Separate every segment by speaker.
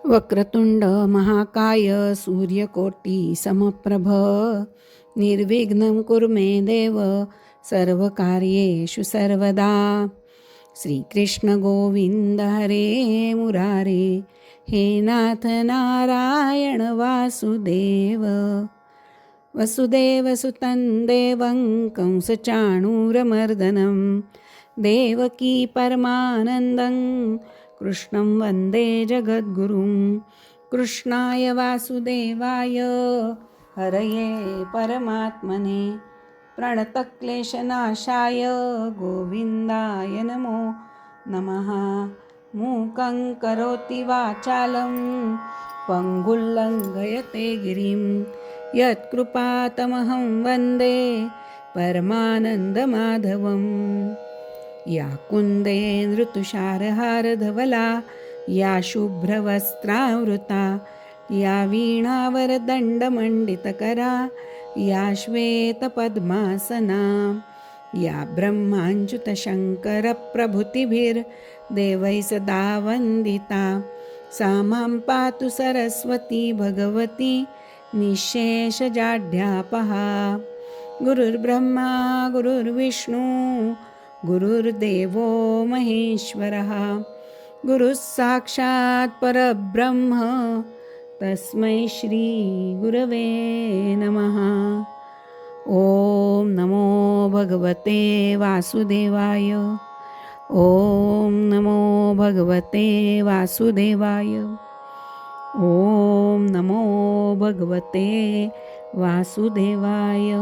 Speaker 1: वक्रतुंड महाकाय सूर्यकोटी समप्रभ निर्विघ्नं कुरु मे देव सर्वकार्येषु सर्वदा. श्रीकृष्ण गोविंद हरे मुरारे, हे नाथ नारायण वासुदेव. वसुदेवसुतं देवं कंसचाणूरमर्दनं देवकी परमानन्दं कृष्णं वन्दे जगद्गुरुं. कृष्णाय वासुदेवाय हरये परमात्मने प्रणतक्लेशनाशाय गोविन्दाय नमो नमः. मूकं करोति वाचालं पङ्गुल्लङ्घयते गिरिं, यत्कृपातमहं वन्दे परमानन्दमाधवम्. या कुन्देन्दुतुषारहारधवला, या शुभ्रवस्त्रावृता, या वीणावरदण्डमण्डितकरा, या श्वेतपद्मासना, या ब्रह्माच्युतशङ्करप्रभृतिभिर्देवैः सदा वन्दिता, सा मां पातु सरस्वती भगवती निःशेषजाड्यापहा. गुरुर्ब्रह्मा गुरुर्विष्णु गुरुर्देवो महेश्वरः, गुरुः साक्षात् परब्रह्म तस्मै श्री गुरवे नमः. ओम नमो भगवते वासुदेवाय. ओम नमो भगवते वासुदेवाय. ओम नमो भगवते वासुदेवाय.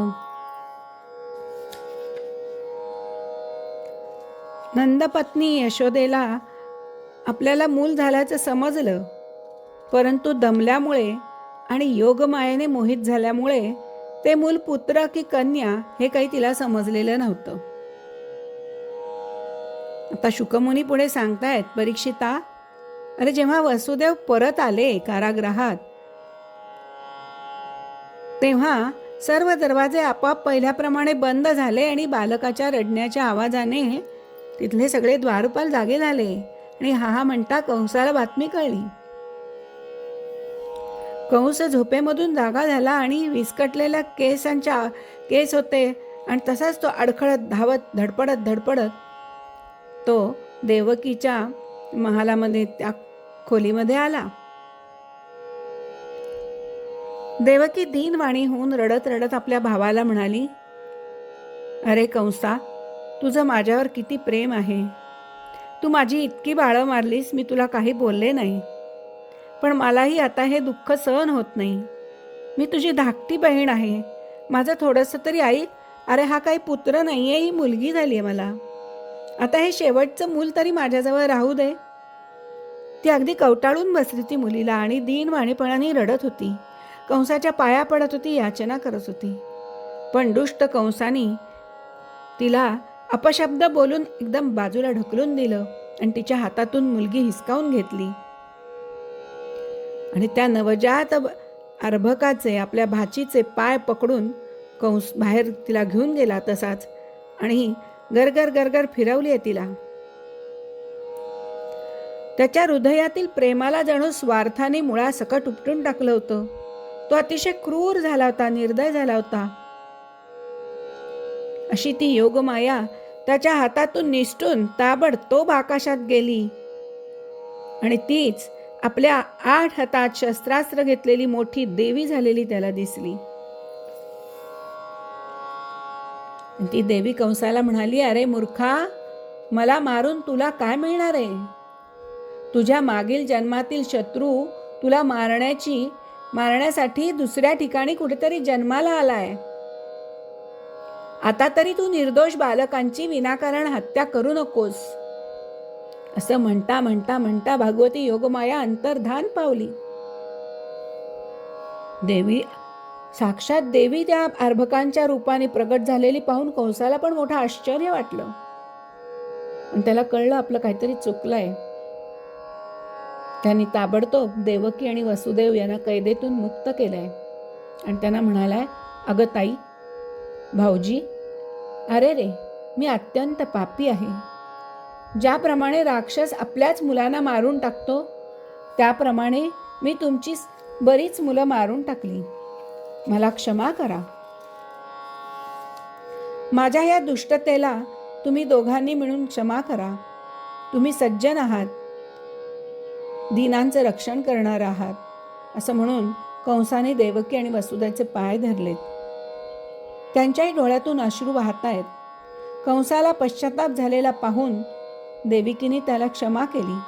Speaker 1: नंदपत्नी यशोदेला आपल्याला मूल झाल्याचं समजलं, परंतु दमल्यामुळे आणि योगमायेने मोहित झाल्यामुळे ते मूल पुत्र की कन्या हे काही तिला समजलेलं नव्हतं. आता शुकमुनी पुढे सांगतायत, परीक्षिता, अरे जेव्हा वसुदेव परत आले कारागृहात, तेव्हा सर्व दरवाजे आपोआप पहिल्याप्रमाणे बंद झाले आणि बालकाच्या रडण्याच्या आवाजाने तिथले सगळे द्वारपाल जागे झाले आणि हा म्हणता कंसाला बातमी कळली. कंस झोपेमधून जागा झाला आणि विस्कटलेल्या केस होते आणि तसाच तो अडखळत धावत धडपडत तो देवकीच्या महालामध्ये त्या खोलीमध्ये आला. देवकी दीनवाणी होऊन रडत आपल्या भावाला म्हणाली, अरे कंसा, तुझं माझ्यावर किती प्रेम आहे. तू माझी इतकी बाळं मारलीस, मी तुला काही बोलले नाही, पण मलाही आता हे दुःख सहन होत नाही. मी तुझी धाकटी बहीण आहे, माझं थोडंसं तरी ऐक. अरे हा काही पुत्र नाही आहे, ही मुलगी झाली आहे मला. आता हे शेवटचं मूल तरी माझ्याजवळ राहू दे. ती अगदी कवटाळून बसली ती मुलीला आणि दीनवाणीपणाने रडत होती. कंसाच्या पाया पडत होती, याचना करत होती. पण दुष्ट कंसानी तिला अपशब्द बोलून एकदम बाजूला ढकलून दिलं आणि तिच्या हातातून मुलगी हिसकावून घेतली आणि त्या नवजात अर्भकाचे, आपल्या भाचीचे पाय पकडून कंस बाहेर तिला घेऊन गेला तसाच आणि गरगर फिरवली आहे तिला. त्याच्या हृदयातील प्रेमाला जणू स्वार्थाने मुळासकट उपटून टाकलं होतं. तो अतिशय क्रूर झाला होता, निर्दय झाला होता. अशी ती योगमाया त्याच्या हातातून निसटून ताबडतोब आकाशात गेली आणि तीच आपल्या 8 हातात शस्त्रास्त्र घेतलेली मोठी देवी झालेली त्याला दिसली. ती देवी कंसाला म्हणाली, अरे मूर्खा, मला मारून तुला काय मिळणार आहे? तुझ्या मागील जन्मातील शत्रू तुला मारण्यासाठी दुसऱ्या ठिकाणी कुठेतरी जन्माला आलाय. आता तरी तू निर्दोष बालकांची विनाकारण हत्या करू नकोस. असं म्हणता भगवती योगमाया अंतर्धान पावली. देवी, साक्षात देवी त्या अर्भकांच्या रूपाने प्रगट झालेली पाहून कंसाला पण मोठं आश्चर्य वाटलं आणि त्याला कळलं आपलं काहीतरी चुकलंय. त्यांनी ताबडतोब देवकी आणि वसुदेव यांना कैदेतून मुक्त केलंय आणि त्यांना म्हणालाय, अगं ताई, भाऊजी, अरे रे, मी अत्यंत पापी आहे. ज्याप्रमाणे राक्षस आपल्याच मुलांना मारून टाकतो, त्याप्रमाणे मी तुमची बरीच मुलं मारून टाकली. मला क्षमा करा. माझ्या या दुष्टतेला तुम्ही दोघांनी मिळून क्षमा करा. तुम्ही सज्जन आहात, दीनांचे रक्षण करणार आहात. असं म्हणून कंसाने देवकी आणि वसुदेवचे पाय धरलेत. त्यांच्याही डोळ्यातून अश्रू वाहत आहेत. कंसाला पश्चाताप झालेला पाहून देवकीने त्याला क्षमा केली.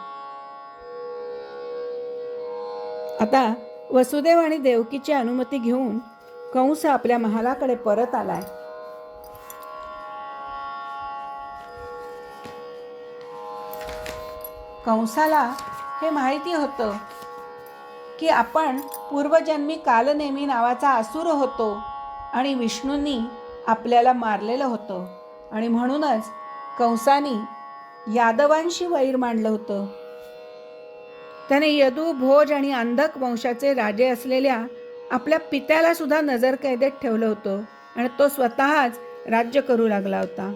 Speaker 1: आता वसुदेव आणि देवकीची अनुमती घेऊन कंस आपल्या महालाकडे परत आलाय. कंसाला हे माहिती होतं की आपण पूर्वजन्मी कालनेमी नावाचा असुर होतो आणि विष्णूंनी आपल्याला मारलेलं होतं आणि म्हणूनच कंसाने यादवांशी वैर मांडलं होतं. त्याने यदू, भोज आणि अंधक वंशाचे राजे असलेल्या आपल्या पित्याला सुद्धा नजरकैदेत ठेवलं होतं आणि तो स्वतःच राज्य करू लागला होता.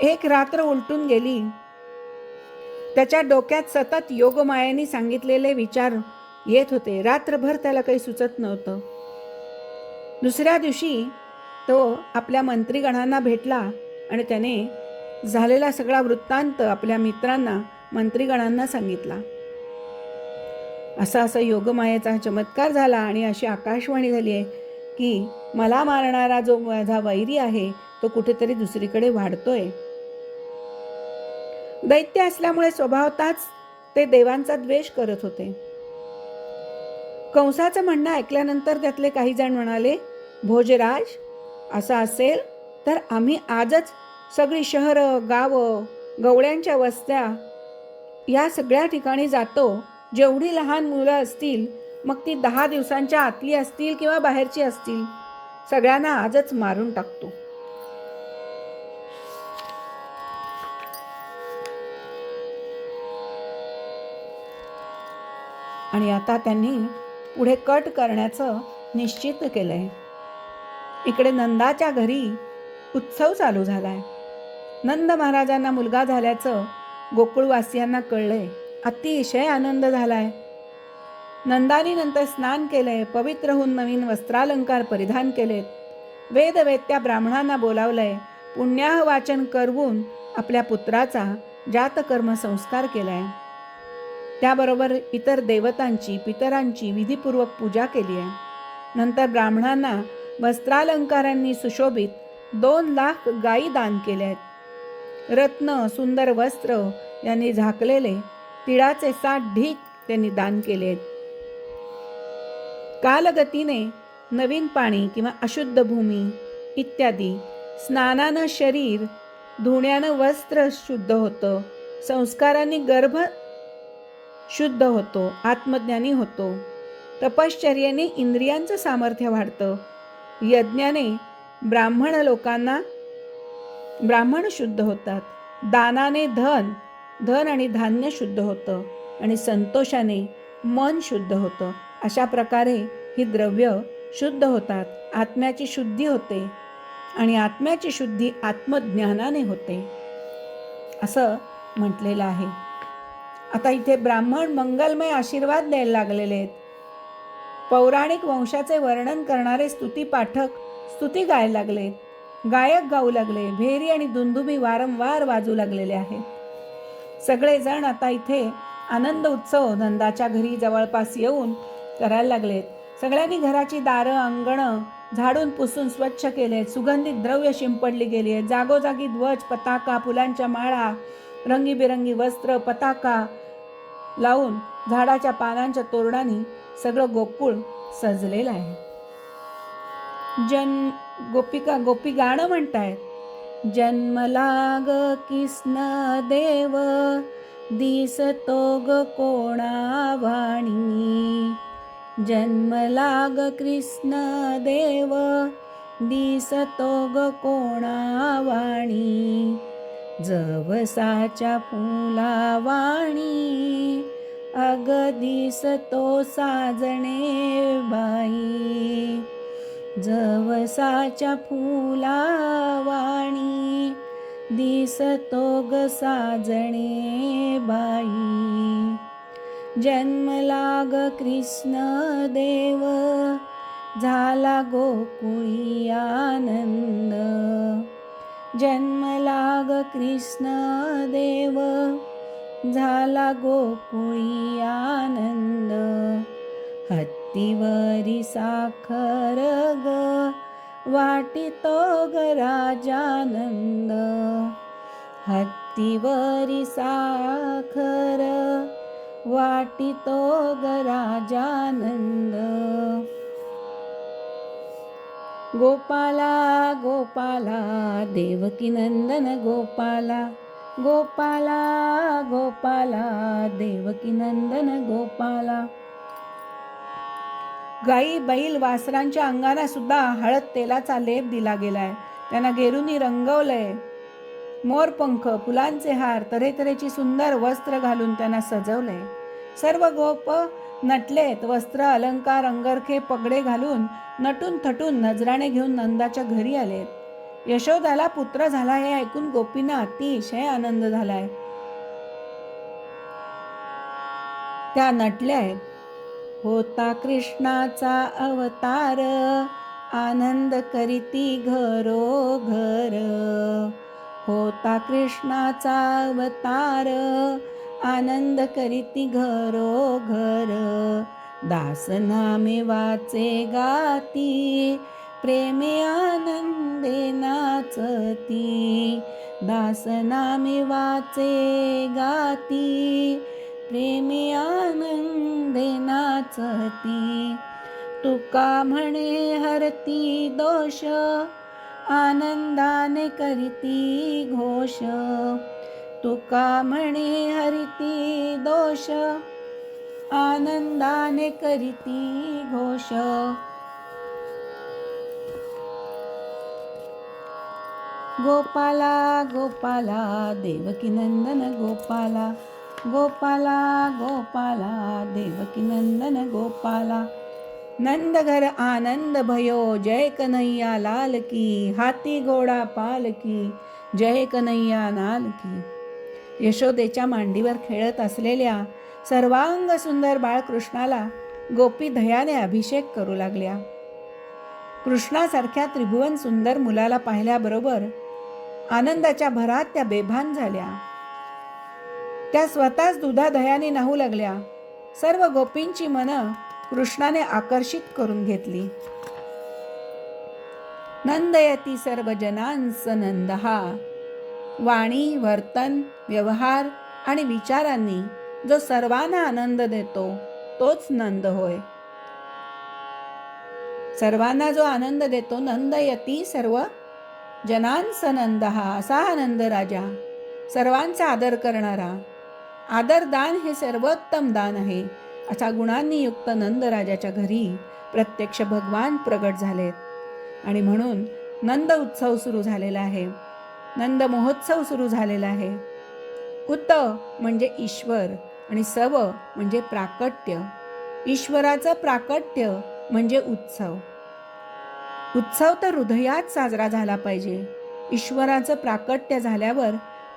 Speaker 1: एक रात्र उलटून गेली. त्याच्या डोक्यात सतत योगमायेने सांगितलेले विचार येत होते. रात्रभर त्याला काही सुचत नव्हतं. दुसऱ्या दिवशी तो आपल्या मंत्रीगणांना भेटला आणि त्याने झालेला सगळा वृत्तांत आपल्या मित्रांना, मंत्रीगणांना सांगितला. असा योगमायेचा चमत्कार झाला आणि अशी आकाशवाणी झाली आहे की मला मारणारा जो माझा वैरी आहे तो कुठेतरी दुसरीकडे वाढतोय. दैत्य असल्यामुळे स्वभावतःच ते देवांचा द्वेष करत होते. कंसाचं म्हणणं ऐकल्यानंतर त्यातले काही जण म्हणाले, भोजराज, असं असेल तर आम्ही आजच सगळी शहरं, गावं, गवळ्यांच्या वस्त्या या सगळ्या ठिकाणी जातो. जेवढी लहान मुलं असतील, मग ती 10 दिवसांच्या आतली असतील किंवा बाहेरची असतील, सगळ्यांना आजच मारून टाकतो. आणि आता त्यांनी पुढे कट करण्याचं निश्चित केलंय. इकडे नंदाच्या घरी उत्सव चालू झालाय. नंद महाराजांना मुलगा झाल्याचं गोकुळवासियांना कळलंय. अतिशय आनंद झालाय. नंदानी नंतर स्नान केलंय, पवित्र होऊन नवीन वस्त्रालंकार परिधान केलेत. वेदवेत्या ब्राह्मणांना बोलावलंय. पुण्याह वाचन करवून आपल्या पुत्राचा जातकर्म संस्कार केलाय. त्याबरोबर इतर देवतांची, पितरांची विधिपूर्वक पूजा केली आहे. नंतर ब्राह्मणांना वस्त्रालंकारांनी सुशोभित 2,00,000 गायी दान केल्या आहेत. रत्न, सुंदर वस्त्र यांनी झाकलेले तिळाचे 60 ढीग त्यांनी दान केले आहेत. कालगतीने नवीन पाणी किंवा अशुद्ध भूमी इत्यादी, स्नानानं शरीर, धुण्यानं वस्त्र शुद्ध होतं, संस्कारांनी गर्भ शुद्ध होतो, आत्मज्ञानी होतो, तपश्चर्येने इंद्रियांचं सामर्थ्य वाढतं, यज्ञाने ब्राह्मण शुद्ध होतात, दानाने धन आणि धान्य शुद्ध होतं आणि संतोषाने मन शुद्ध होतं. अशा प्रकारे ही द्रव्य शुद्ध होतात. आत्म्याची शुद्धी होते आणि आत्म्याची शुद्धी आत्मज्ञानाने होते असं म्हटलेलं आहे. आता इथे ब्राह्मण मंगलमय आशीर्वाद द्यायला लागलेले आहेत. पौराणिक वंशाचे वर्णन करणारे स्तुतीपाठक स्तुती गायला लागले, गायक गाऊ लागले, भेरी आणि दुंदुभी वारंवार वाजू लागलेले आहेत. सगळेजण आता इथे आनंद उत्सव नंदाच्या घरी जवळपास येऊन करायला लागलेत. सगळ्यांनी घराची दारं, अंगणं झाडून पुसून स्वच्छ केलेत. सुगंधित द्रव्य शिंपडली गेली आहेत. जागोजागी ध्वज, पताका, फुलांच्या माळा, रंगीबेरंगी वस्त्र, पताका लावून झाडाच्या पानांच्या तोरणांनी सगळं गोकुळ सजलेलं आहे. गोपी गाणं म्हणतायत. जन्मलाग कृष्ण देव, दिसतो ग कोणा वाणी. जन्मलाग कृष्ण देव, दिसतो ग कोणा वाणी. जवसाच्या फुला वाणी, अग दिसतो साजणे बाई. जवसाच्या फुला वाणी, दिसतो ग साजणे बाई. जन्मला ग कृष्ण देव, झाला गोकुळी आनंद. जन्मला ग कृष्ण देव, झाला गोकुळी आनंद. हत्तीवरी साखर ग, वाटितो ग राजानंद. हत्तीवरी साखर, वाटितो ग राजानंद. गोपाला गोपाला देवकी नंदन गोपाला. गोपाला गोपाला देवकी नंदन गोपाला. गाई बैल वासरांच्या अंगाला सुद्धा हळद तेलाचा लेप दिला गेलाय. त्यांना गेरुनी रंगवलंय. मोरपंख, फुलांचे हार, तऱ्हेतऱ्हेची सुंदर वस्त्र घालून त्यांना सजवलंय. सर्व गोप नटलेत. वस्त्र अलंकार अंगरखे पगडे घालून नटून थटून नजराणे घेऊन नंदाच्या घरी आलेत. यशोदाला पुत्र झाला हे ऐकून गोपींना अतिशय आनंद झालाय. त्या नटल्या आहेत. होता कृष्णाचा अवतार, आनंद करीती घरोघर. होता कृष्णाचा अवतार, आनंद करीती घरोघर. दासनामे वाचे गाती, प्रेमे आनंदे नाचती. दासनामे वाचे गाती, प्रेमे आनंदे नाचती. तुका म्हणे हरती दोष, आनंदाने करीती घोष. तुका म्हणे हरती दोष, आनंदाने करीती घोष. गोपाला गोपाला देवकी नंदन गोपाला. गोपाला गोपाला देवकी नंदन गोपाला. नंद घर आनंद भयो, जय कन्हैया लाल की. हाती घोडा पाल की, जय कन्हैया लाल की. यशोदेच्या मांडीवर खेळत असलेल्या सर्वांग सुंदर बाळकृष्णाला गोपी दह्याने अभिषेक करू लागल्या. कृष्णासारख्या त्रिभुवन सुंदर मुलाला पाहिल्याबरोबर आनंदाच्या भरात त्या बेभान झाल्या. त्या स्वतःच दुधादह्याने न्हाऊ लागल्या. सर्व गोपींची मनं कृष्णाने आकर्षित करून घेतली. नंदयती सर्व जनांस नंदहा. वाणी, वर्तन, व्यवहार आणि विचारांनी जो सर्वांना आनंद देतो तोच नंद होय. सर्वांना जो आनंद देतो, नंदयती सर्व जनांस नंदहा, असा आनंद राजा, सर्वांचा आदर करणारा. आदर दान हे सर्वोत्तम दान आहे, अशा गुणांनी युक्त नंद राजाच्या घरी प्रत्यक्ष भगवान प्रगट झालेत. आणि म्हणून नंद उत्सव सुरू झालेला आहे. नंद महोत्सव सुरू झालेला आहे. उत म्हणजे ईश्वर आणि सव म्हणजे प्राकट्य. ईश्वराचं प्राकट्य म्हणजे उत्सव. उत्सव तर हृदयात साजरा झाला पाहिजे. ईश्वराचं प्राकट्य झाल्यावर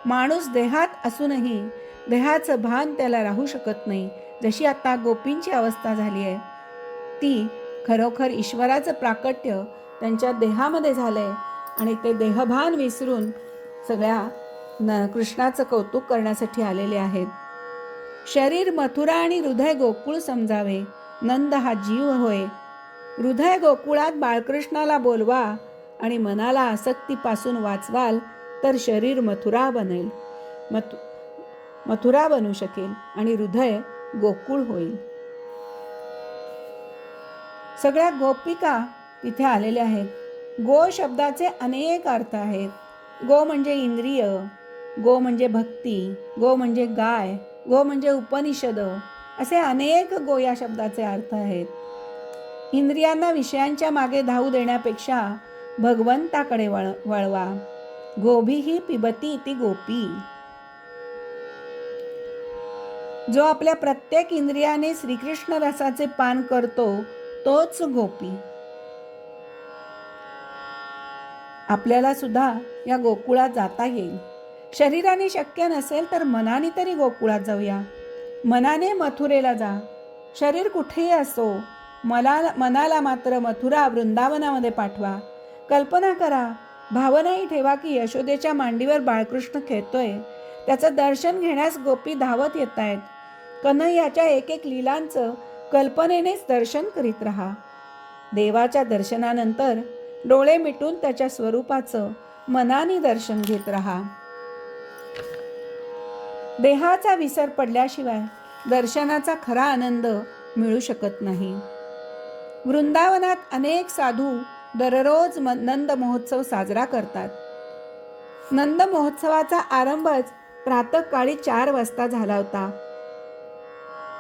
Speaker 1: माणूस देहात असूनही देहाचं भान त्याला राहू शकत नाही. जशी आता गोपींची अवस्था झाली आहे, ती खरोखर ईश्वराचं प्राकट्य त्यांच्या देहामध्ये झालंय आणि ते देहभान विसरून सगळ्या कृष्णाचं कौतुक करण्यासाठी आलेले आहेत. शरीर मथुरा आणि हृदय गोकुळ समजावे. नंद हा जीव होय. हृदय गोकुळात बाळकृष्णाला बोलवा आणि मनाला आसक्तीपासून वाचवाल तर शरीर मथुरा बनेल, मथुरा बनू शकेल आणि हृदय गोकुळ होईल. सगळ्या गोपिका तिथे आलेल्या आहेत. गो शब्दाचे अनेक अर्थ आहेत. गो म्हणजे इंद्रिय, गो म्हणजे भक्ती, गो म्हणजे गाय, गो म्हणजे उपनिषद, असे अनेक गो या शब्दाचे अर्थ आहेत. इंद्रियांना विषयांच्या मागे धावू देण्यापेक्षा भगवंताकडे वळवा. गोभीही पिबती इति गोपी. जो आपल्या प्रत्येक इंद्रियाने श्रीकृष्ण रसाचे पान करतो तोच गोपी. आपल्याला सुद्धा या गोकुळात जाता येईल. शरीराने शक्य नसेल तर मनाने तरी गोकुळात जाऊया. मनाने मथुरेला जा, शरीर कुठेही असो, मनाला मात्र मथुरा वृंदावनामध्ये पाठवा. कल्पना करा, भावनाही ठेवा की यशोदेच्या मांडीवर बाळकृष्ण खेळतोय. त्याचं दर्शन घेण्यास गोपी धावत येत आहेत. कन्हैयाच्या एक एक लीलांचं कल्पनेनेच दर्शन करीत राहा. देवाच्या दर्शनानंतर डोळे मिटून त्याच्या स्वरूपाचं मनाने दर्शन घेत राहा. देहाचा विसर पडल्याशिवाय दर्शनाचा खरा आनंद मिळू शकत नाही. वृंदावनात अनेक साधू दररोज नंद महोत्सव साजरा करतात. नंद महोत्सवाचा आरंभच प्रातःकाळी 4 वाजता झाला होता.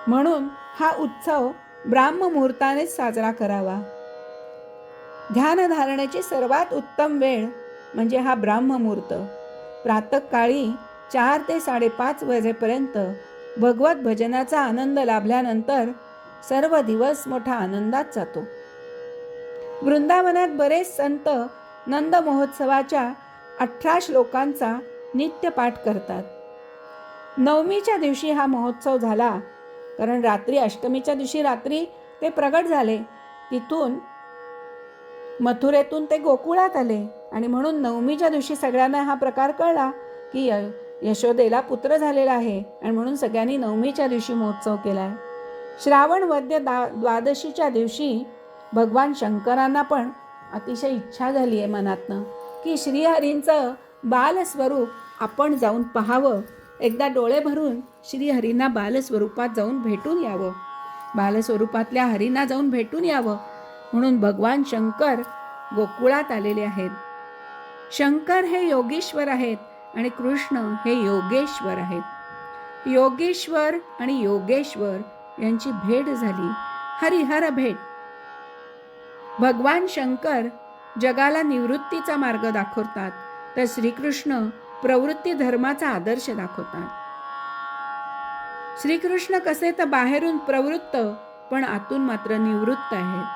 Speaker 1: म्हणून हा उत्सव ब्राह्ममुहूर्तानेच साजरा करावा. ध्यानधारणेची सर्वात उत्तम वेळ म्हणजे हा ब्राह्ममुहूर्त. प्रातःकाळी 4 ते 5:30 वाजेपर्यंत भगवत भजनाचा आनंद लाभल्यानंतर सर्व दिवस मोठा आनंदात जातो. वृंदावनात बरेच संत नंद महोत्सवाच्या 18 श्लोकांचा नित्य पाठ करतात. नवमीच्या दिवशी हा महोत्सव झाला, कारण रात्री अष्टमीच्या दिवशी रात्री ते प्रगट झाले. तिथून मथुरेतून ते गोकुळात आले आणि म्हणून नवमीच्या दिवशी सगळ्यांना हा प्रकार कळला की यशोदेला पुत्र झालेला आहे आणि म्हणून सगळ्यांनी नवमीच्या दिवशी महोत्सव केला आहे. श्रावण वद्य द्वादशीच्या दिवशी भगवान शंकरांना पण अतिशय इच्छा झाली आहे मनातनं की श्रीहरींचं बालस्वरूप आपण जाऊन पाहावं. एकदा डोळे भरून श्रीहरींना बालस्वरूपात जाऊन भेटून यावं, बालस्वरूपातल्या हरींना जाऊन भेटून यावं. म्हणून भगवान शंकर गोकुळात आलेले आहेत. शंकर हे योगेश्वर आहेत आणि कृष्ण हे योगेश्वर आहेत. योगेश्वर आणि योगेश्वर यांची भेट झाली, हरिहर भेट. भगवान शंकर जगाला निवृत्तीचा मार्ग दाखवतात, तर श्रीकृष्ण प्रवृत्ती धर्माचा आदर्श दाखवतात. श्रीकृष्ण कसे तर बाहेरून प्रवृत्त पण आतून मात्र निवृत्त आहेत.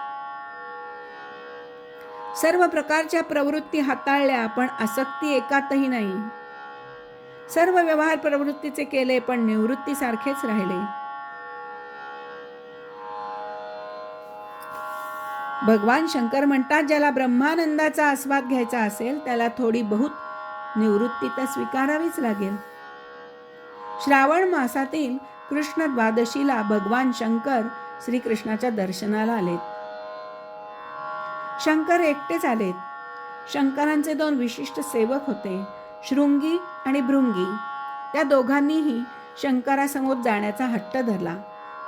Speaker 1: सर्व प्रकारच्या प्रवृत्ती हाताळल्या पण आसक्ती एकातही नाही. सर्व व्यवहार प्रवृत्तीचे केले पण निवृत्तीसारखेच राहिले. भगवान शंकर म्हणतात, ज्याला ब्रह्मानंदाचा आस्वाद घ्यायचा असेल त्याला थोडी बहुत निवृत्ती तर स्वीकारावीच लागेल. श्रावण मासातील कृष्ण द्वादशीला भगवान शंकर श्रीकृष्णाच्या दर्शनाला आलेत. शंकर एकटेच आलेत. शंकरांचे 2 विशिष्ट सेवक होते, शृंगी आणि भृंगी. त्या दोघांनीही शंकरासमोर जाण्याचा हट्ट धरला.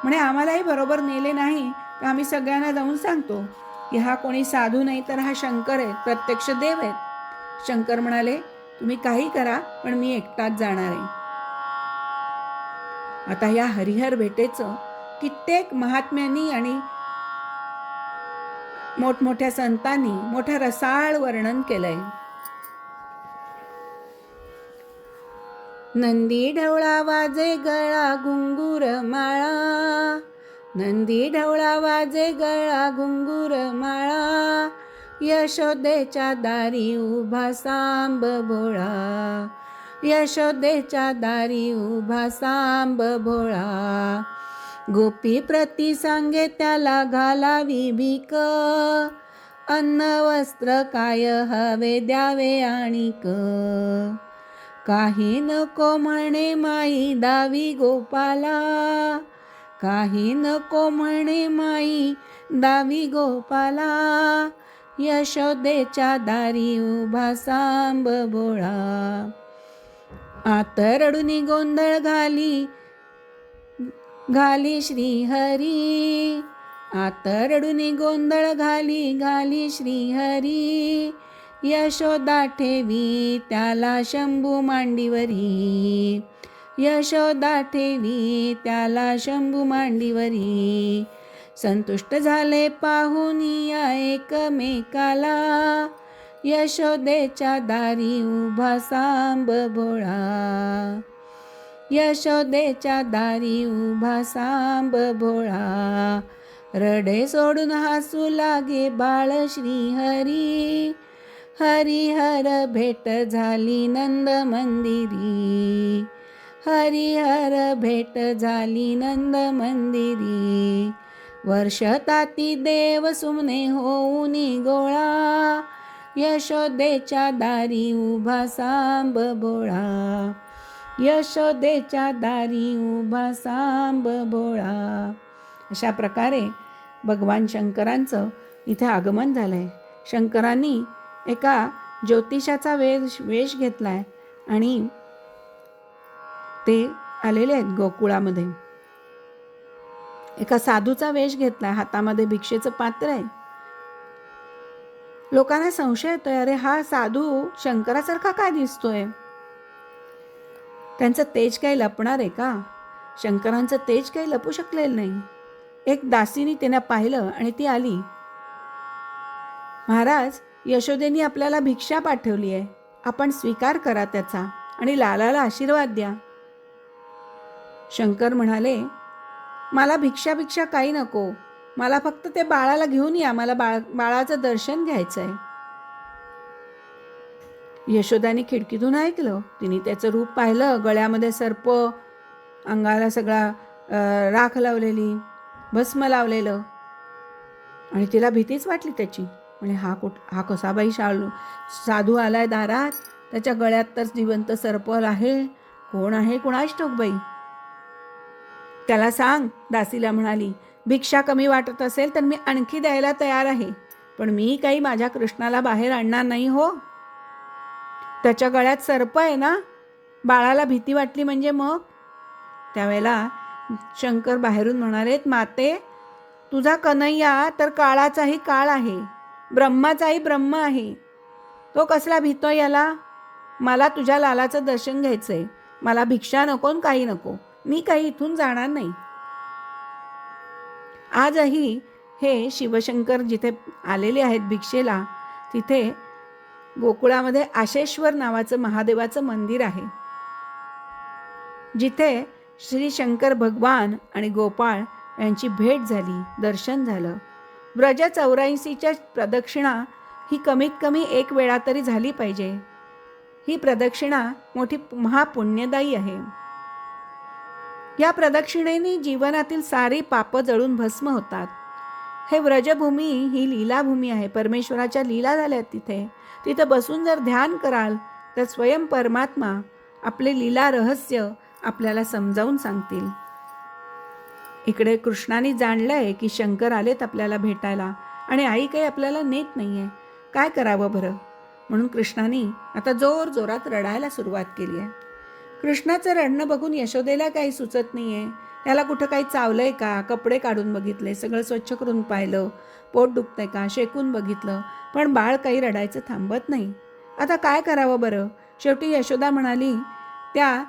Speaker 1: म्हणे आम्हालाही बरोबर नेले नाही तर आम्ही सगळ्यांना जाऊन सांगतो की हा कोणी साधू नाही तर हा शंकर आहे, प्रत्यक्ष देव आहेत. शंकर म्हणाले, तुम्ही काही करा पण मी एकटाच जाणार आहे. आता या हरिहर भेटेचं कित्येक महात्म्यांनी आणि मोठमोठ्या संतांनी मोठ्या रसाळ वर्णन केलंय. नंदी ढवळा वाजे गळा घुंगूर माळा, नंदी ढवळा वाजे गळा घुंगूर माळा, यशोदेच्या दारी उभा सांब भोळा, यशोदेच्या दारी उभा सांब भोळा. गोपी प्रती सांगे त्याला घालावी भीक, अन्न वस्त्र काय हवे द्यावे आणिक. काही नको म्हणे माई दावी गोपाला, काही नको म्हणे माई दावी गोपाला, यशोदेच्या दारी उभा सांब भोळा. आतरडुनी गोंधळ घाली घाली श्रीहरी, आतरडुनी गोंधळ घाली घाली श्रीहरी, यशोदा ठेवी त्याला शंभू मांडीवरी, यशोदा ठेवी त्याला शंभू मांडीवरी. संतुष्ट झाले पाहुनी या एकमेकाला, यशोदेच्या दारी उभा सांब भोळा, यशोदेच्या दारी उभा सांब भोळा. रडे सोडून हसू लागे बाळ श्रीहरी, हरिहर भेट झाली नंद मंदिरी, हरिहर भेट झाली नंद मंदिरी. वर्षताती देव सुमने होऊनी गोळा, यशोदेच्या दारी उभा सांब भोळा. यशोदेच्या दारी उभा सांब भोळा. अशा प्रकारे भगवान शंकरांचं इथे आगमन झालंय. शंकरांनी एका ज्योतिषाचा वेश घेतलाय आणि ते आलेले आहेत गोकुळामध्ये. एका साधूचा वेश घेतलाय, हातामध्ये भिक्षेचं पात्र आहे. लोकांना संशय येतोय, अरे हा साधू शंकरासारखा काय दिसतोय? त्यांचं तेज काही लपणार आहे का? शंकरांचं तेज काही लपू शकलेलं नाही. एक दासीने त्यांना पाहिलं आणि ती आली. महाराज, यशोदेनी आपल्याला भिक्षा पाठवली आहे, आपण स्वीकार करा त्याचा आणि लालाला आशीर्वाद द्या. शंकर म्हणाले, मला भिक्षा काही नको, मला फक्त ते बाळाला घेऊन या, मला बाळाचं दर्शन घ्यायचंय. यशोदानी खिडकीतून ऐकलं. तिने त्याचं रूप पाहिलं. गळ्यामध्ये सर्प, अंगाला सगळा राख लावलेली, भस्म लावलेलं, आणि तिला भीतीच वाटली त्याची. म्हणजे हा कसा बाई साधू आलाय दारात, त्याच्या गळ्यात तर जिवंत सर्प आहे, कोण आहे कुणास ठाऊक बाई. त्याला सांग, दासीला म्हणाली, भिक्षा कमी वाटत असेल तर मी आणखी द्यायला तयार आहे, पण मी काही माझ्या कृष्णाला बाहेर आणणार नाही हो. त्याच्या गळ्यात सर्प आहे ना, बाळाला भीती वाटली म्हणजे मग. त्यावेळेला शंकर बाहेरून म्हणालेत, माते, तुझा कन्हैया तर काळाचाही काळ आहे, ब्रह्माचाही ब्रह्म आहे, तो कसला भीतोय याला? मला तुझ्या लालाचं दर्शन घ्यायचंय, मला भिक्षा नको, काही नको, मी काही इथून जाणार नाही. आजही हे शिवशंकर जिथे आलेले आहेत भिक्षेला, तिथे गोकुळामध्ये आशेश्वर नावाचं महादेवाचं मंदिर आहे, जिथे श्री शंकर भगवान आणि गोपाळ यांची भेट झाली, दर्शन झालं. व्रज 84च्या प्रदक्षिणा ही कमीत कमी 1 वेळा तरी झाली पाहिजे. ही प्रदक्षिणा मोठी महापुण्यदायी आहे. या प्रदक्षिणेने जीवनातील सारी पापं जळून भस्म होतात. हे व्रजभूमी ही लीलाभूमी आहे. परमेश्वराच्या लीला झाल्यात तिथे. तिथं बसून जर ध्यान कराल तर स्वयं परमात्मा आपले लीला रहस्य आपल्याला समजावून सांगतील. इकडे कृष्णाने जाणलंय की शंकर आलेत आपल्याला भेटायला आणि आई काही आपल्याला नेत नाहीये, काय करावं बरं? म्हणून कृष्णाने आता जोर जोरात रडायला सुरुवात केली आहे. कृष्णाचं रडणं बघून यशोदेला काही सुचत नाहीये. त्याला कुठं काही चावलंय का? कपडे काढून बघितले, सगळं स्वच्छ करून पाहिलं, पोट दुखतंय का शेकून बघितलं, पण बाळ काही रडायचं थांबत नाही. आता काय करावं बरं? शेवटी यशोदा म्हणाली, त्या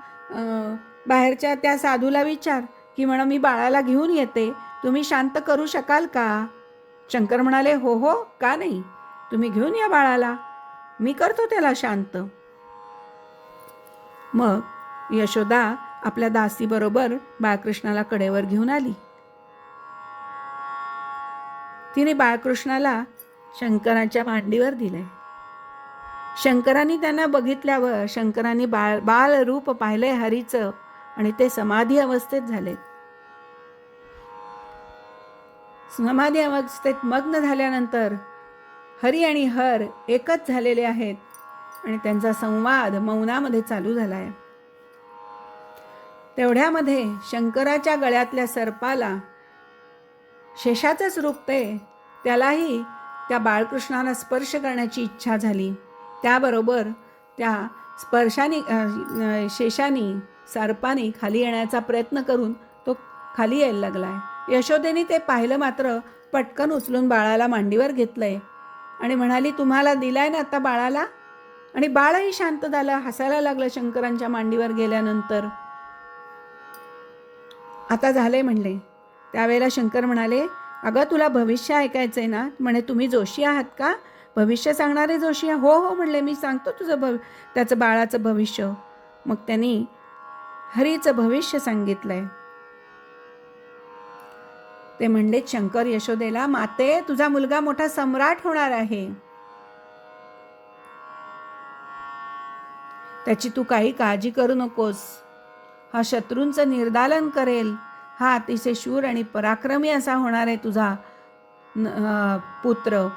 Speaker 1: बाहेरच्या त्या साधूला विचार की म्हणा मी बाळाला घेऊन येते, तुम्ही शांत करू शकाल का? शंकर म्हणाले, हो हो, का नाही, तुम्ही घेऊन या बाळाला, मी करतो त्याला शांत. मग यशोदा आपल्या दासीबरोबर बाळकृष्णाला कडेवर घेऊन आली. तिने बाळकृष्णाला शंकराच्या मांडीवर दिले. शंकरांनी त्यांना बघितल्यावर शंकरांनी बाल रूप पाहिले हरीचं आणि ते समाधी अवस्थेत झाले. समाधी अवस्थेत मग्न झाल्यानंतर हरी आणि हर एकच झालेले आहेत आणि त्यांचा संवाद मौनामध्ये चालू झालाय. तेवढ्यामध्ये शंकराच्या गळ्यातल्या सर्पाला शेषाचंच रूप त्यालाही त्या बाळकृष्णाला स्पर्श करण्याची इच्छा झाली. त्याबरोबर त्या स्पर्शाने शेषाने सर्पाने खाली येण्याचा प्रयत्न करून तो खाली यायला लागलाय. यशोदेने ते पाहिलं मात्र पटकन उचलून बाळाला मांडीवर घेतलंय आणि म्हणाली, तुम्हाला दिलाय ना आता बाळाला? आणि बाळही शांत झालं, हसायला लागलं शंकरांच्या मांडीवर गेल्यानंतर. आता झालंय म्हणले. त्यावेळेला शंकर म्हणाले, अगं तुला भविष्य ऐकायचंय ना? म्हणे तुम्ही जोशी आहात का? भविष्य सांगणारे जोशी? हो हो म्हणले, मी सांगतो तुझं त्याचं बाळाचं भविष्य. मग त्यांनी हरीचं भविष्य सांगितलंय. ते म्हणले शंकर यशोदेला, माते तुझा मुलगा मोठा सम्राट होणार आहे, त्याची तू काही काळजी करू नकोस. हा शत्रूंचं निर्दालन करेल, हा अतिशय शूर आणि पराक्रमी असा होणार आहे तुझा पुत्र.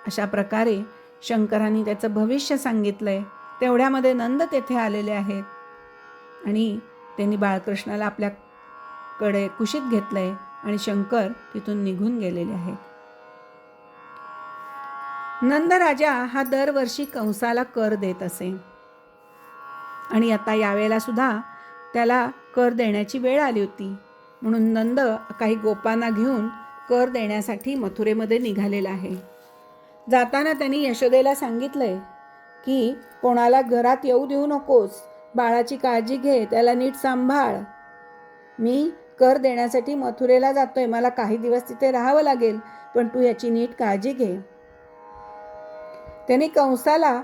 Speaker 1: अशा प्रकारे शंकरांनी त्याचं भविष्य सांगितलंय. तेवढ्यामध्ये नंद तेथे आलेले आहेत आणि त्यांनी बाळकृष्णाला आपल्याकडे कुशीत घेतलंय आणि शंकर तिथून निघून गेलेले आहेत. नंद राजा हा दरवर्षी कंसाला कर देत असे आणि आता यावेळेला सुद्धा त्याला कर देण्याची वेळ आली होती. म्हणून नंद काही गोपांना घेऊन कर देण्यासाठी मथुरेमध्ये निघालेला आहे. जाताना त्यांनी यशोदेला सांगितलंय की कोणाला घरात येऊ देऊ नकोस, बाळाची काळजी घे, त्याला नीट सांभाळ. मी कर देण्यासाठी मथुरेला जातोय, मला काही दिवस तिथे राहावं लागेल, पण तू याची नीट काळजी घे. त्यांनी कंसाला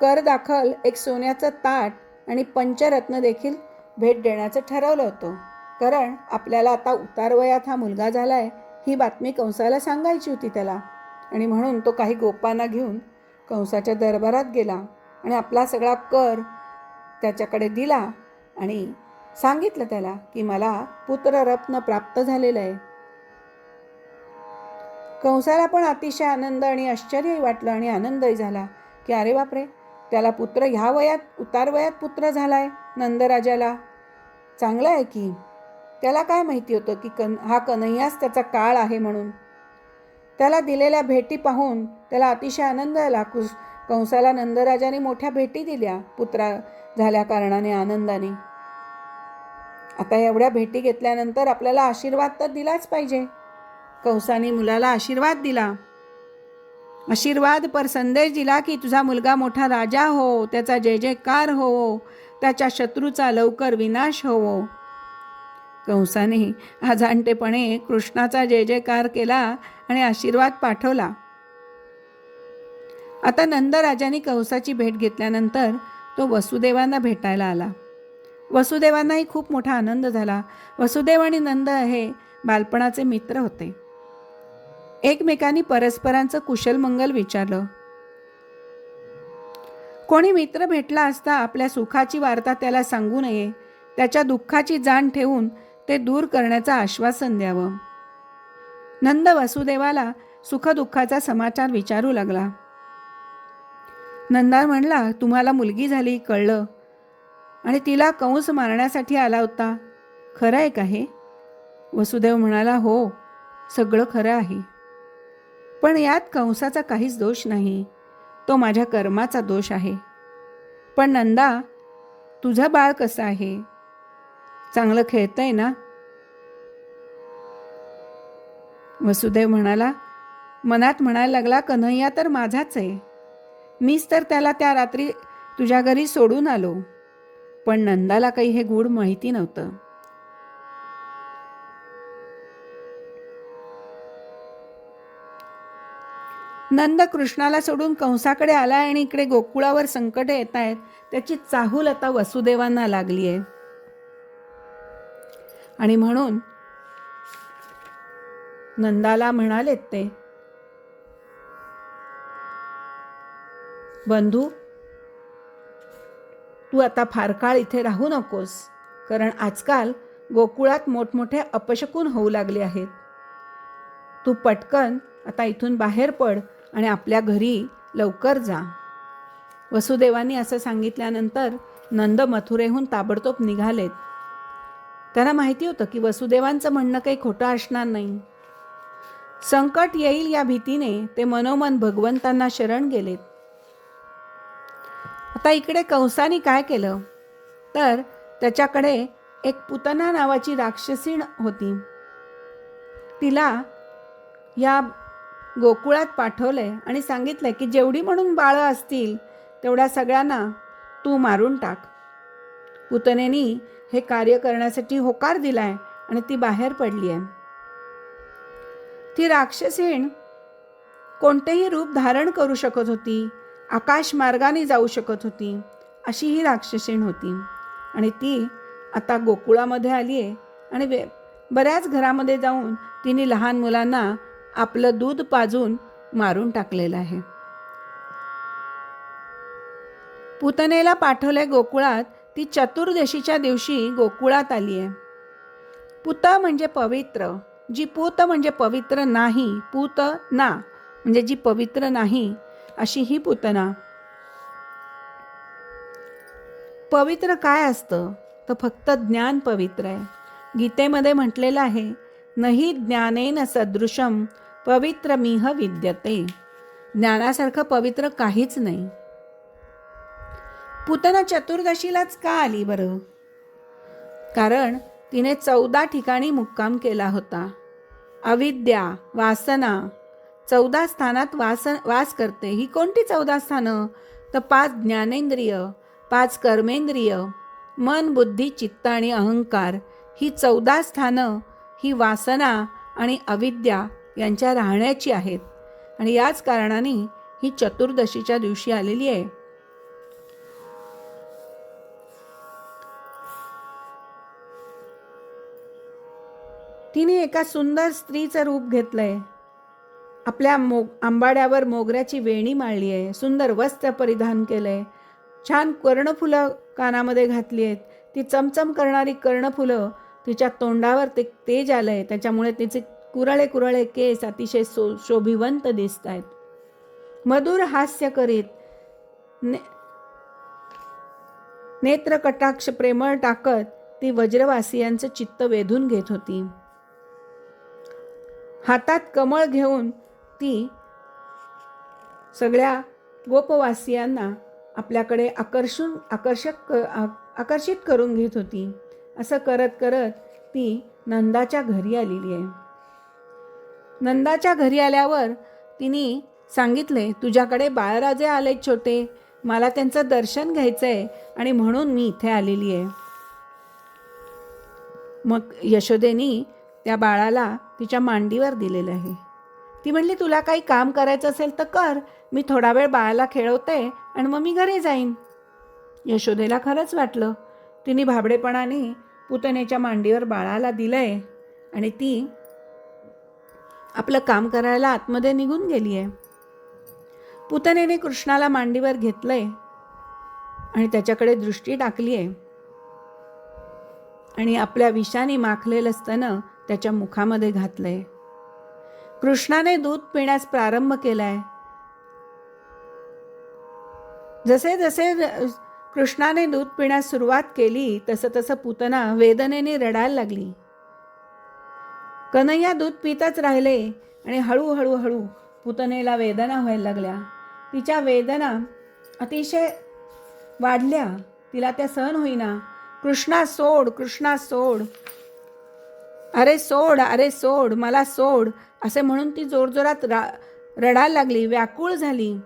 Speaker 1: कर दाखल एक सोन्याचं ताट आणि पंचरत्न देखील भेट देण्याचं ठरवलं होतं. कारण आपल्याला आता उतारवयात हा मुलगा झालाय ही बातमी कंसाला सांगायची होती त्याला. आणि म्हणून तो काही गोपांना घेऊन कंसाच्या दरबारात गेला आणि आपला सगळा कर त्याच्याकडे दिला आणि सांगितलं त्याला की मला पुत्ररत्न प्राप्त झालेलं आहे. कंसाला पण अतिशय आनंद आणि आश्चर्यही वाटलं आणि आनंदही झाला की अरे बापरे, त्याला पुत्र ह्या वयात उतार वयात पुत्र झालाय नंदराजाला, चांगलं आहे की. त्याला काय माहिती होतं की हा कन्हैयाच त्याचा काळ आहे म्हणून. त्याला दिलेल्या भेटी पाहून त्याला अतिशय आनंद झाला. कंसाला नंदराजाने मोठ्या भेटी दिल्या पुत्रा झाल्या कारणाने आनंदाने. आता एवढ्या भेटी घेतल्यानंतर आपल्याला आशीर्वाद तर दिलाच पाहिजे. कंसाने मुलाला आशीर्वाद दिला. आशीर्वाद पर संदेश दिला की तुझा मुलगा मोठा राजा हो, त्याचा जय जयकार हो, त्याच्या शत्रूचा लवकर विनाश हो. कंसाने अजाणतेपणे कृष्णाचा जय जयकार केला आणि आशीर्वाद पाठवला. आता नंदराजाने कंसाची भेट घेतल्यानंतर तो वसुदेवांना भेटायला आला. वसुदेवांनाही खूप मोठा आनंद झाला. वसुदेव आणि नंद हे बालपणाचे मित्र होते. एकमेकांनी परस्परांचं कुशलमंगल विचारलं. कोणी मित्र भेटला असता आपल्या सुखाची वार्ता त्याला सांगू नये, त्याच्या दुःखाची जाण ठेवून ते दूर करण्याचं आश्वासन द्यावं. नंद वसुदेवाला सुखदुःखाचा समाचार विचारू लागला. नंदा म्हणला, तुम्हाला मुलगी झाली कळलं आणि तिला कंस मारण्यासाठी आला होता, खरं आहे का हे? वसुदेव म्हणाला, हो, सगळं खरं आहे, पण यात कंसाचा काहीच दोष नाही, तो माझ्या कर्माचा दोष आहे. पण नंदा, तुझं बाळ कसं आहे? चांगलं खेळतंय ना? वसुदेव म्हणाला, मनात म्हणायला लागला, कन्हैया तर माझाच आहे, मीच तर त्याला त्या रात्री तुझ्या घरी सोडून आलो. पण नंदाला काही हे गूढ माहिती नव्हतं. नंद कृष्णाला सोडून कंसाकडे आला आणि इकडे गोकुळावर संकट येत आहेत, त्याची चाहूल आता वसुदेवांना लागली आहे. आणि म्हणून नंदाला म्हणालेत ते, बंधू, तू आता फार काळ इथे राहू नकोस, कारण आजकाल गोकुळात मोठमोठे अपशकुन होऊ लागले आहेत. तू पटकन आता इथून बाहेर पड आणि आपल्या घरी लवकर जा. वसुदेवांनी असं सांगितल्यानंतर नंद मथुरेहून ताबडतोब निघालेत. त्यांना माहिती होतं की वसुदेवांचं म्हणणं काही खोटं असणार नाही. संकट येईल या भीतीने ते मनोमन भगवंतांना शरण गेलेत. आता इकडे कंसाने काय केलं तर त्याच्याकडे एक पुतना नावाची राक्षसीण होती. तिला या गोकुळात पाठवलंय आणि सांगितलंय की जेवढी म्हणून बाळं असतील तेवढ्या सगळ्यांना तू मारून टाक. पुतनेनी हे कार्य करण्यासाठी होकार दिलाय आणि ती बाहेर पडली आहे. ती राक्षसीण कोणतेही रूप धारण करू शकत होती, आकाश मार्गाने जाऊ शकत होती, अशी ही राक्षसीण होती. आणि ती आता गोकुळामध्ये आली आहे आणि बऱ्याच घरामध्ये जाऊन तिने लहान मुलांना आपलं दूध पाजून मारून टाकलेलं आहे. पुतनेला पाठवले गोकुळात ती चतुर्दशीच्या दिवशी गोकुळात आली आहे. पूत म्हणजे पवित्र, जी पूत म्हणजे पवित्र नाही, पूत ना म्हणजे जी पवित्र नाही अशी ही पूतना. पवित्र काय असतं तर फक्त ज्ञान पवित्र आहे. गीतेमध्ये म्हटलेलं आहे, नहि ज्ञानेन सदृशम पवित्रमिह विद्यते. ज्ञानासारखं पवित्र काहीच नाही. पूतना चतुर्दशीलाच का आली बरं? कारण तिने 14 ठिकाणी मुक्काम केला होता. अविद्या, वासना 14 स्थानात वास करते. ही कोणती 14 स्थानं? तर 5 ज्ञानेंद्रिय, 5 कर्मेंद्रिय, मन, बुद्धी, चित्त आणि अहंकार, ही 14 स्थानं ही वासना आणि अविद्या यांच्या राहण्याची आहेत. आणि याच कारणाने ही चतुर्दशीच्या दिवशी आलेली आहे. तिने एका सुंदर स्त्रीचं रूप घेतलंय. आपल्या आंबाड्यावर मोगऱ्याची वेणी माळली आहे, सुंदर वस्त्र परिधान केलंय, छान कर्णफुलं कानामध्ये घातली आहेत. ती चमचम करणारी कर्णफुलं, तिच्या तोंडावर ते तेज आलंय, त्याच्यामुळे तिचे कुरळे कुरळे केस अतिशय शोभिवंत दिसत आहेत. मधुर हास्य करीत, नेत्र कटाक्ष प्रेमळ टाकत ती व्रजवासियांचं चित्त वेधून घेत होती. हातात कमळ घेऊन ती सगळ्या गोपवासियांना आपल्याकडे आकर्षित करून घेत होती. असं करत करत ती नंदाच्या घरी आलेली आहे. नंदाच्या घरी आल्यावर तिने सांगितले, तुझ्याकडे बाळराजे आले छोटे, मला त्यांचं दर्शन घ्यायचं आहे आणि म्हणून मी इथे आलेली आहे. मग यशोदेनी त्या बाळाला तिच्या मांडीवर दिलेलं आहे. ती म्हणली, तुला काही काम करायचं असेल तर कर, मी थोडा वेळ बाळाला खेळवते आणि मग मी घरी जाईन. यशोदेला खरंच वाटलं. तिने भाबडेपणाने पूतनेच्या मांडीवर बाळाला दिलंय आणि ती आपलं काम करायला आतमध्ये निघून गेली आहे. पूतनेने कृष्णाला मांडीवर घेतलंय आणि त्याच्याकडे दृष्टी टाकली आहे आणि आपल्या विषाने माखलेलं स्तन त्याच्या मुखामध्ये घातलंय. कृष्णाने दूध पिण्यास प्रारंभ केलाय. जसे जसे कृष्णाने दूध पिण्यास सुरुवात केली तसं तसं पूतना वेदनेने रडायला लागली. कन्हैया दूध पितच राहिले आणि हळूहळू पूतनेला वेदना व्हायला लागल्या. तिच्या वेदना अतिशय वाढल्या, तिला त्या सहन होईना. कृष्णा सोड, कृष्णा सोड, अरे सोड, अरे सोड, मला सोड, असे म्हणून ती जोरजोरात रडायला लागली, व्याकुळ झाली.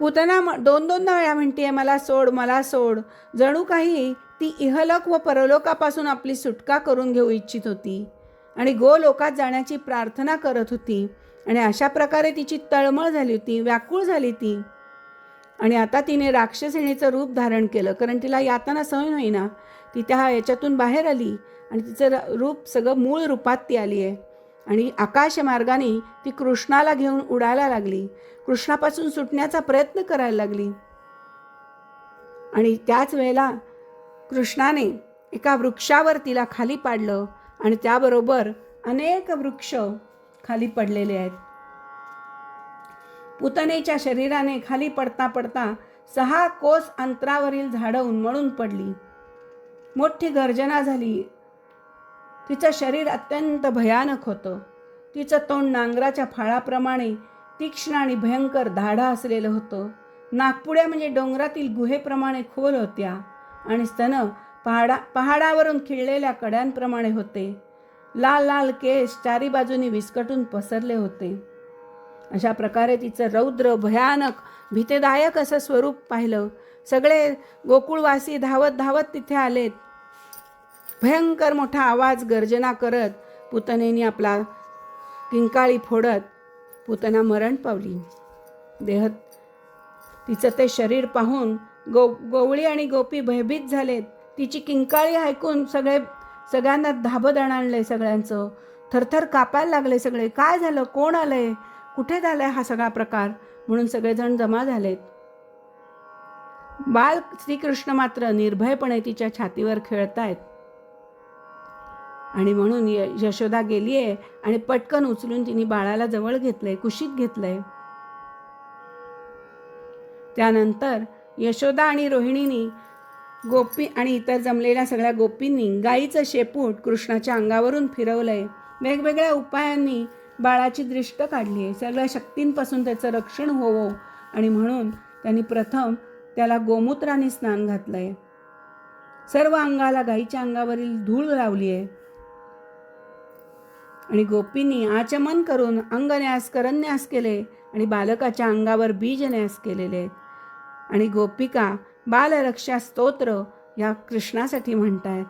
Speaker 1: पूतना दोनदा वेळा म्हणतीये, मला सोड, मला सोड. जणू काही ती इहलोक व परलोकापासून आपली सुटका करून घेऊ इच्छित होती आणि गोलोकात जाण्याची प्रार्थना करत होती. आणि अशा प्रकारे तिची तळमळ झाली होती, व्याकुळ झाली ती. आणि आता तिने राक्षसिणीचं रूप धारण केलं, कारण तिला यातना सहन होईना. ती त्या याच्यातून बाहेर आली आणि तिचं रूप सगळं मूळ रूपात ती आली आहे. आणि आकाश मार्गाने ती कृष्णाला घेऊन उडायला लागली, कृष्णापासून सुटण्याचा प्रयत्न करायला लागली. आणि त्याच वेळेला कृष्णाने एका वृक्षावर तिला खाली पाडलं आणि त्याबरोबर अनेक वृक्ष खाली पडलेले आहेत. पूतनेच्या शरीराने खाली पडता पडता 6 कोस अंतरावरील झाडं उन्मळून पडली. मोठी गर्जना झाली. तिचं शरीर अत्यंत भयानक होतं. तिचं तोंड नांगराच्या फाळाप्रमाणे तीक्ष्ण आणि भयंकर दाढा असलेलं होतं. नागपुड्या म्हणजे डोंगरातील गुहेप्रमाणे खोल होत्या आणि स्तन पहाडावरून खिळलेल्या कड्यांप्रमाणे होते. लाल लाल केस चारी बाजूनी विस्कटून पसरले होते. अशा प्रकारे तिचं रौद्र भयानक भीतीदायक असं स्वरूप पाहिलं. सगळे गोकुळवासी धावत धावत तिथे आलेत. भयंकर मोठा आवाज गर्जना करत पूतनेने आपला किंकाळी फोडत पूतना मरण पावली. तिचं ते शरीर पाहून गोवळी आणि गोपी भयभीत झालेत. तिची किंकाळी ऐकून सगळ्यांना धाबद आणलंय. सगळ्यांचं थरथर कापायला लागले. सगळे काय झालं, कोण आलंय, कुठे झालाय हा सगळा प्रकार, म्हणून सगळेजण जमा झालेत. बाल श्रीकृष्ण मात्र निर्भयपणे तिच्या छातीवर खेळतायत. आणि म्हणून यशोदा गेलीये आणि पटकन उचलून तिने बाळाला जवळ घेतलंय, कुशीत घेतलंय. त्यानंतर यशोदा आणि रोहिणीनी गोपी आणि इतर जमलेल्या सगळ्या गोपींनी गाईचं शेपूट कृष्णाच्या अंगावरून फिरवलंय. वेगवेगळ्या उपायांनी बाळाची दृष्ट काढली आहे. सगळ्या शक्तींपासून त्याचं रक्षण होवो आणि म्हणून त्यांनी प्रथम त्याला गोमूत्राने स्नान घातलंय. सर्व अंगाला गाईच्या अंगावरील धूळ लावली आहे. आणि गोपींनी आचमन करून अंगन्यास करन्यास केले आणि बालकाच्या अंगावर बीजन्यास केलेले आहेत. आणि गोपिका बालरक्षा स्तोत्र या कृष्णासाठी म्हणतायत.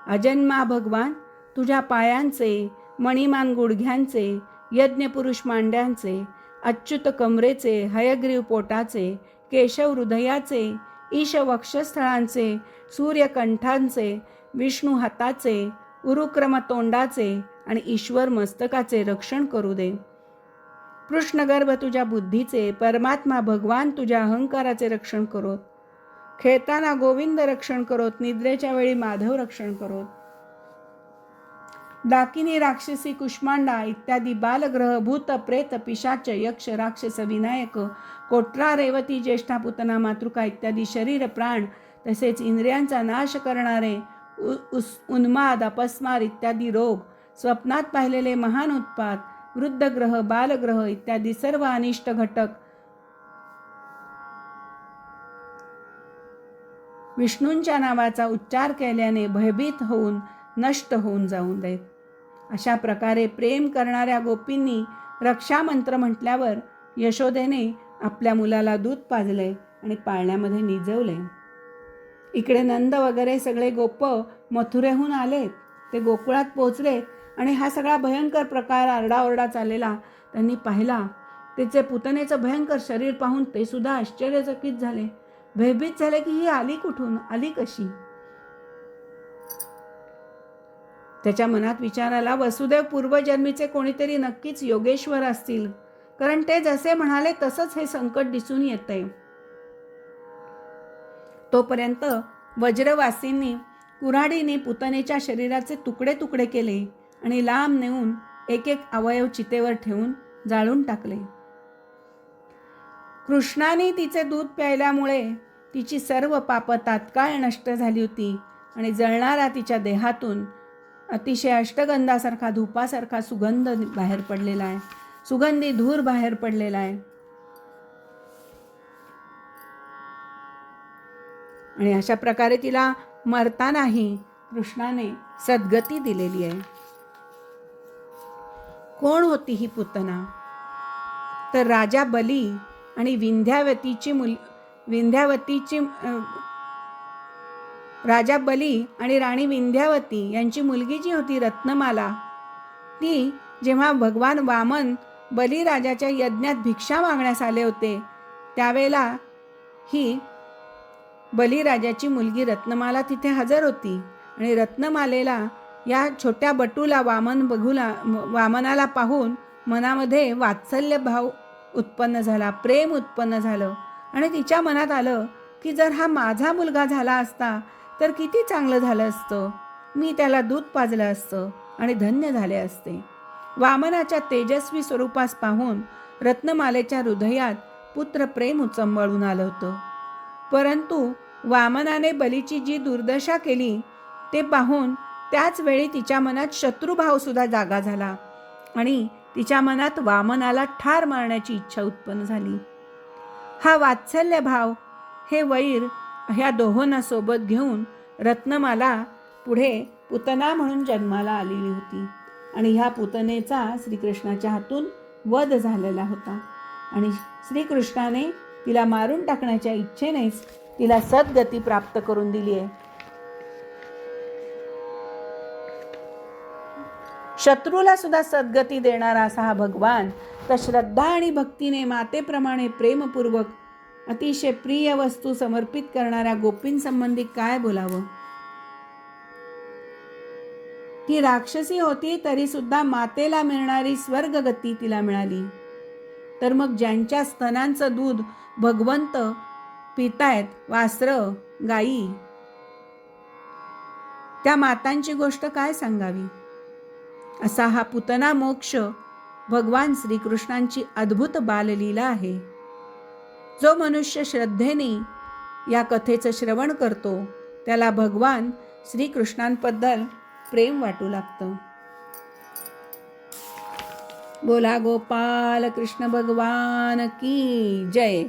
Speaker 1: अजन्मा भगवान तुझ्या पायांचे, मणिमान गुडघ्यांचे, यज्ञपुरुष मांड्यांचे, अच्युत कमरेचे, हयग्रीव पोटाचे, केशव हृदयाचे, ईश वक्षस्थळांचे, सूर्यकंठांचे, विष्णू हाताचे, उरुक्रम तोंडाचे आणि ईश्वर मस्तकाचे रक्षण करू दे. कृष्णगर्भ तुझ्या बुद्धीचे, परमात्मा भगवान तुझ्या अहंकाराचे रक्षण करोत. खेळताना गोविंद रक्षण करोत, निद्रेच्या वेळी माधव रक्षण करोत. डाकिनी, राक्षसी, कुष्मांडा इत्यादी बालग्रह, भूत, प्रेत, पिशाच, यक्ष, राक्षस, विनायक, कोट्रा, रेवती, ज्येष्ठा, पुतना, मातृका इत्यादी शरीर, प्राण तसेच इंद्रियांचा नाश करणारे उन्माद, अपस्मार इत्यादी रोग, स्वप्नात पाहिलेले महान उत्पात, वृद्ध ग्रह, बालग्रह इत्यादी सर्व अनिष्ट घटक विष्णूंच्या नावाचा उच्चार केल्याने भयभीत होऊन नष्ट होऊन जाऊ देत. अशा प्रकारे प्रेम करणाऱ्या गोपींनी रक्षामंत्र म्हटल्यावर यशोदेने आपल्या मुलाला दूध पाजले आणि पाळण्यामध्ये निजवले. इकडे नंद वगैरे सगळे गोप मथुरेहून आलेत. ते गोकुळात पोहोचले आणि हा सगळा भयंकर प्रकार आरडाओरडा चाललेला त्यांनी पाहिला. त्याचे पुतनेचं भयंकर शरीर पाहून ते सुद्धा आश्चर्यचकित झाले, भयभीत झाले की ही आली कुठून, आली कशी. त्याच्या मनात विचार आला, वसुदेव पूर्वजन्मीचे कोणीतरी नक्कीच योगेश्वर असतील, कारण ते जसे म्हणाले तसंच हे संकट दिसून येतंय. तोपर्यंत वज्रवासींनी कुऱ्हाडीने पुतनेच्या शरीराचे तुकडे तुकडे केले आणि लांब नेऊन एक एक अवयव चितेवर ठेवून जाळून टाकले. कृष्णाने तिचे दूध प्यायल्यामुळे तिची सर्व पापं तात्काळ नष्ट झाली होती आणि जळणारा तिच्या देहातून अतिशय अष्टगंधासारखा, धूपासारखा सुगंध बाहेर पडलेला आहे, सुगंधी धूर बाहेर पडलेला आहे. आणि अशा प्रकारे तिला मरतानाही कृष्णाने सद्गती दिलेली आहे. कोण होती ही पुतना? तर राजा बली आणि राजा बली आणि राणी विंध्यावती यांची मुलगी जी होती रत्नमाला, ती जेव्हा भगवान वामन बलिराजाच्या यज्ञात भिक्षा मागण्यास आले होते त्यावेळेला ही बलिराजाची मुलगी रत्नमाला तिथे हजर होती. आणि रत्नमालेला या छोट्या बटूला वामनाला पाहून मनामध्ये वात्सल्य भाव उत्पन्न झाला, प्रेम उत्पन्न झालं आणि तिच्या मनात आलं की जर हा माझा मुलगा झाला असता तर किती चांगलं झालं असतं, मी त्याला दूध पाजलं असतं आणि धन्य झाले असते. वामनाच्या तेजस्वी स्वरूपास पाहून रत्नमालेच्या हृदयात पुत्र प्रेम उचंबळून आलं होतं. परंतु वामनाने बलीची जी दुर्दशा केली ते पाहून त्याच वेळी तिच्या मनात शत्रुभाव सुद्धा जागा झाला आणि तिच्या मनात वामनाला ठार मारण्याची इच्छा उत्पन्न झाली. हा वात्सल्य भाव, हे वैर ह्या दोहोंना सोबत घेऊन रत्नमाला पुढे पुतना म्हणून जन्माला आलेली होती आणि ह्या पुतनेचा श्रीकृष्णाच्या हातून वध झालेला होता. आणि श्रीकृष्णाने तिला मारून टाकण्याच्या इच्छेनेच तिला सद्गती प्राप्त करून दिली आहे. शत्रूला सुद्धा सद्गती देणारा असा हा भगवान तर श्रद्धा आणि भक्तीने मातेप्रमाणे प्रेमपूर्वक अतिशय प्रिय वस्तू समर्पित करणाऱ्या गोपींसंबंधी काय बोलावं. ती राक्षसी होती तरी सुद्धा मातेला मिळणारी स्वर्गगती तिला मिळाली. तर मग ज्यांच्या स्तनांचं दूध भगवंत पितायत वासरं गायी, त्या मातांची गोष्ट काय सांगावी. असा हा पुतना मोक्ष भगवान श्रीकृष्णांची अद्भुत बाललीला आहे. जो मनुष्य श्रद्धेने या कथेचं श्रवण करतो त्याला भगवान श्रीकृष्णांबद्दल प्रेम वाटू लागतं. बोला गोपाल कृष्ण भगवान की जय.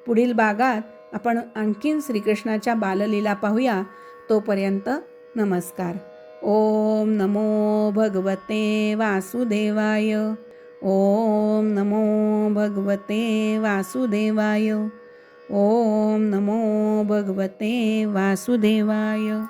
Speaker 1: पुढील भागात आपण आणखीन श्रीकृष्णाच्या बाललीला पाहूया. तोपर्यंत नमस्कार. ओम नमो भगवते वासुदेवाय. ओम नमो भगवते वासुदेवाय. ओम नमो भगवते वासुदेवाय.